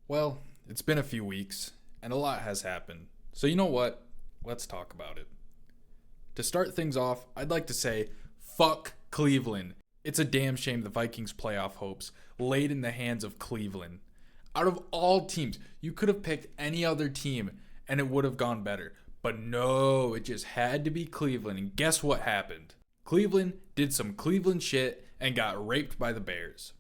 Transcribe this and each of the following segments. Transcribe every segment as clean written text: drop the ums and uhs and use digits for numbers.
Well, it's been a few weeks, and a lot has happened. So you know what? Let's talk about it. To start things off, I'd like to say, fuck Cleveland. It's a damn shame the Vikings' playoff hopes laid in the hands of Cleveland. Out of all teams, you could have picked any other team and it would have gone better. But no, it just had to be Cleveland. And guess what happened? Cleveland did some Cleveland shit and got raped by the Bears.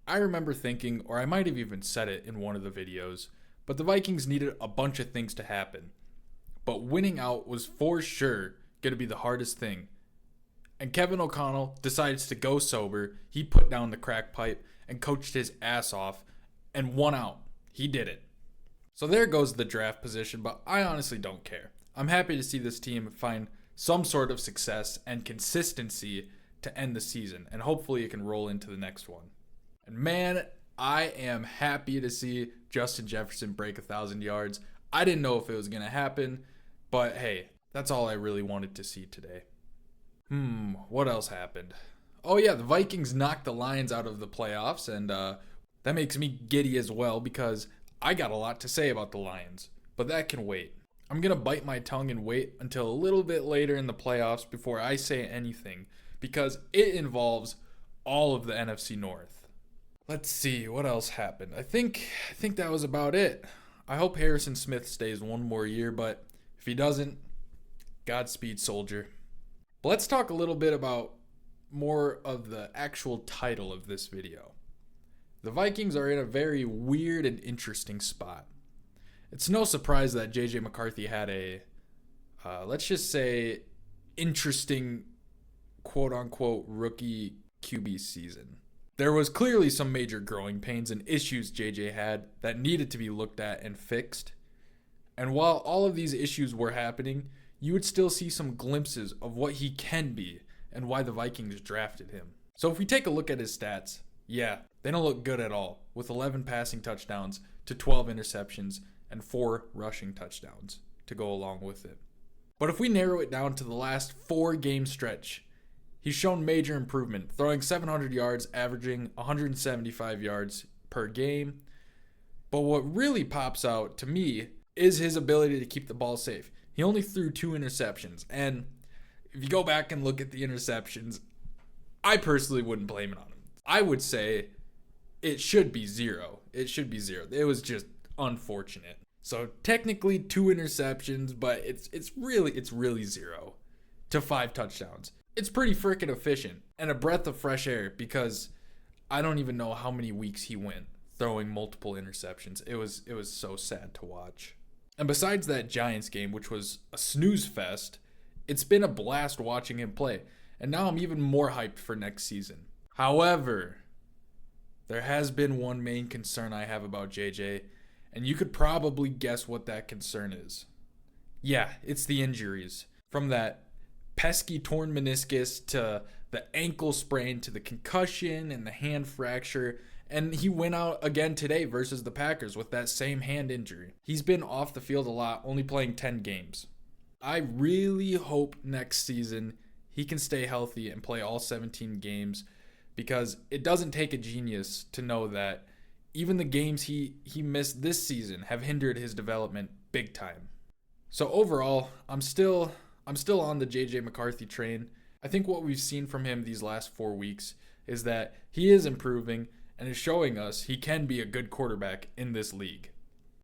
I remember thinking, or I might have even said it in one of the videos, but the Vikings needed a bunch of things to happen. But winning out was for sure going to be the hardest thing. And Kevin O'Connell decides to go sober. He put down the crack pipe and coached his ass off and won out. He did it. So there goes the draft position, but I honestly don't care. I'm happy to see this team find some sort of success and consistency to end the season, and hopefully it can roll into the next one. And man, I am happy to see Justin Jefferson break 1,000 yards. I didn't know if it was going to happen, but hey, that's all I really wanted to see today. What else happened? Oh yeah, the Vikings knocked the Lions out of the playoffs, and that makes me giddy as well because I got a lot to say about the Lions, but that can wait. I'm going to bite my tongue and wait until a little bit later in the playoffs before I say anything because it involves all of the NFC North. Let's see, what else happened? I think that was about it. I hope Harrison Smith stays one more year, but if he doesn't, Godspeed, soldier. But let's talk a little bit about more of the actual title of this video. The Vikings are in a very weird and interesting spot. It's no surprise that J.J. McCarthy had a, let's just say, interesting quote-unquote rookie QB season. There was clearly some major growing pains and issues JJ had that needed to be looked at and fixed. And while all of these issues were happening, you would still see some glimpses of what he can be and why the Vikings drafted him. So if we take a look at his stats, yeah, they don't look good at all, with 11 passing touchdowns to 12 interceptions and 4 rushing touchdowns to go along with it. But if we narrow it down to the last 4-game stretch, he's shown major improvement, throwing 700 yards, averaging 175 yards per game. But what really pops out to me is his ability to keep the ball safe. He only threw 2 interceptions. And if you go back and look at the interceptions, I personally wouldn't blame it on him. I would say it should be 0. It should be 0. It was just unfortunate. So technically 2 interceptions, but it's really 0 to 5 touchdowns. It's pretty freaking efficient and a breath of fresh air because I don't even know how many weeks he went throwing multiple interceptions. It was so sad to watch. And besides that Giants game, which was a snooze fest, it's been a blast watching him play. And now I'm even more hyped for next season. However, there has been one main concern I have about JJ, and you could probably guess what that concern is. Yeah, it's the injuries. From that pesky torn meniscus to the ankle sprain to the concussion and the hand fracture, and he went out again today versus the Packers with that same hand injury. He's been off the field a lot, only playing 10 games. I really hope next season he can stay healthy and play all 17 games because it doesn't take a genius to know that even the games he missed this season have hindered his development big time. So overall, I'm still on the J.J. McCarthy train. I think what we've seen from him these last 4 weeks is that he is improving and is showing us he can be a good quarterback in this league.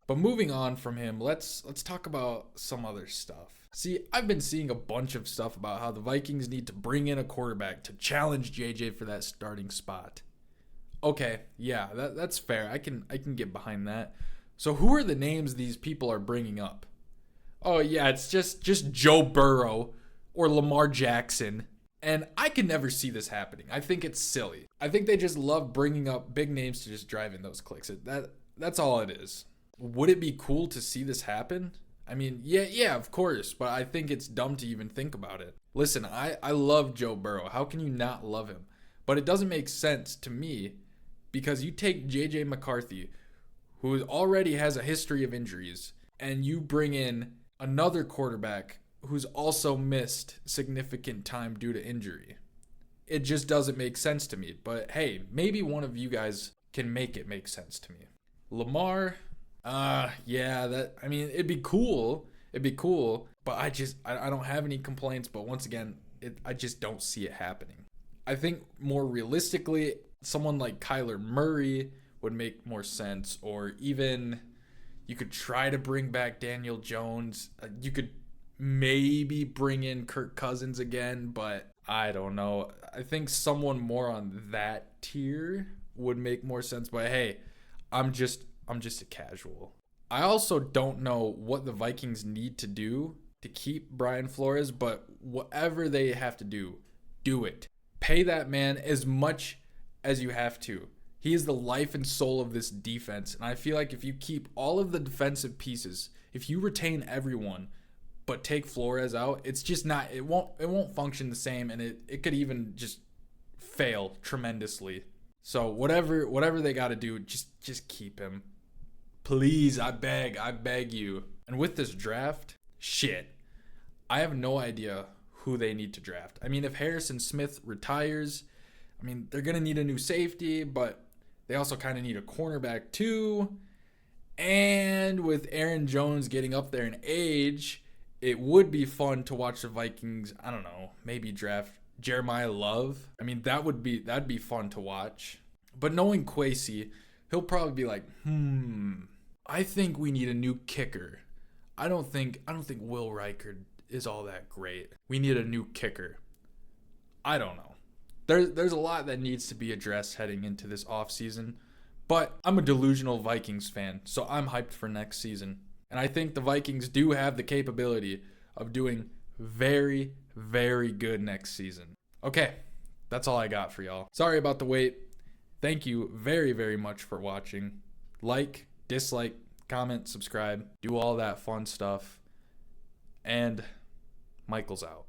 But moving on from him, let's talk about some other stuff. See, I've been seeing a bunch of stuff about how the Vikings need to bring in a quarterback to challenge JJ for that starting spot. Okay, yeah, that's fair. I can get behind that. So who are the names these people are bringing up? Oh yeah, it's just Joe Burrow or Lamar Jackson. And I can never see this happening. I think it's silly. I think they just love bringing up big names to just drive in those clicks. That's all it is. Would it be cool to see this happen? I mean, yeah, of course, but I think it's dumb to even think about it. Listen, I love Joe Burrow. How can you not love him? But it doesn't make sense to me because you take J.J. McCarthy, who already has a history of injuries, and you bring in another quarterback who's also missed significant time due to injury. It just doesn't make sense to me. But hey, maybe one of you guys can make it make sense to me. Lamar, yeah, that, I mean, it'd be cool. It'd be cool, but I don't have any complaints. But once again, I just don't see it happening. I think more realistically, someone like Kyler Murray would make more sense, or even you could try to bring back Daniel Jones. You could maybe bring in Kirk Cousins again, but I don't know. I think someone more on that tier would make more sense. But hey, I'm just a casual. I also don't know what the Vikings need to do to keep Brian Flores, but whatever they have to do, do it. Pay that man as much as you have to. He is the life and soul of this defense, and I feel like if you keep all of the defensive pieces, if you retain everyone but take Flores out, it's just not, it won't function the same, and it could even just fail tremendously. So whatever they got to do, just keep him. Please, I beg you. And with this draft, shit, I have no idea who they need to draft. I mean, if Harrison Smith retires, I mean, they're going to need a new safety, but they also kind of need a cornerback too. And with Aaron Jones getting up there in age, it would be fun to watch the Vikings, I don't know, maybe draft Jeremiah Love. I mean, that'd be fun to watch. But knowing Kwesi, he'll probably be like, I think we need a new kicker. I don't think Will Riker is all that great. We need a new kicker. I don't know. There's a lot that needs to be addressed heading into this offseason. But I'm a delusional Vikings fan, so I'm hyped for next season. And I think the Vikings do have the capability of doing very, very good next season. Okay, that's all I got for y'all. Sorry about the wait. Thank you very, very much for watching. Like, dislike, comment, subscribe, do all that fun stuff. And Michael's out.